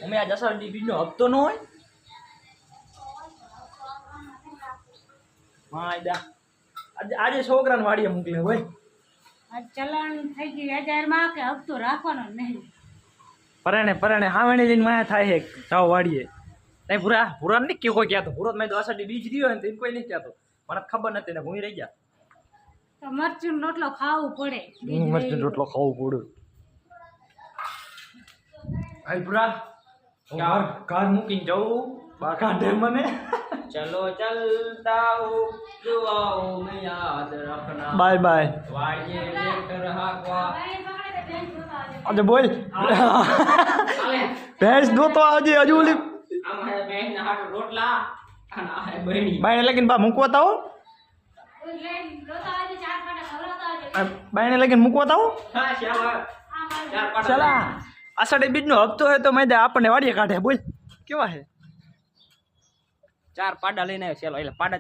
અમે આ જસાડી બીજનો હપ્તો ન હોય હા દા આજે છોકરાને વાડીએ મોકલે હોય આ ચલણ થઈ ગયું 1000 માં કે હપ્તો રાખવાનો નહીં પરાણે હાવણી લઈને માયા થાય છે જાવ વાડીએ નહીં પૂરા નહીં કે કોઈ કહેતો પૂરો મેં દોસાડી બીજ દીધો ને તો કોઈ નહીં કહેતો મને ખબર નથી ને ભૂમી રહી ગયા તો મરચું રોટલો ખાવું પડે મરચું રોટલો ખાવું પડે હાલ પૂરા કાર મૂકીને જવું બા કાઢે મને ચલો ચલતા હો દુઆઓ में याद रखना બાય બાય વાડીએ લેટર હાકવા આજે બોલ ભેંસ દોતો આજે હજુ ઓલી આમ હે ભેંસ ના હાટ રોટલા અને આ હે બહેણી બાયને લગીને બા મૂકવા તાવ બાયને લગીને મૂકવા તાવ હા શ્યામ ચલા આષાઢી બીજનો હપ્તો હે તો મેં આપણને વાડીએ કાઢે બોલ કેવા હે 4 પાડા લઈને આવ્યો ચાલો એટલે પાડા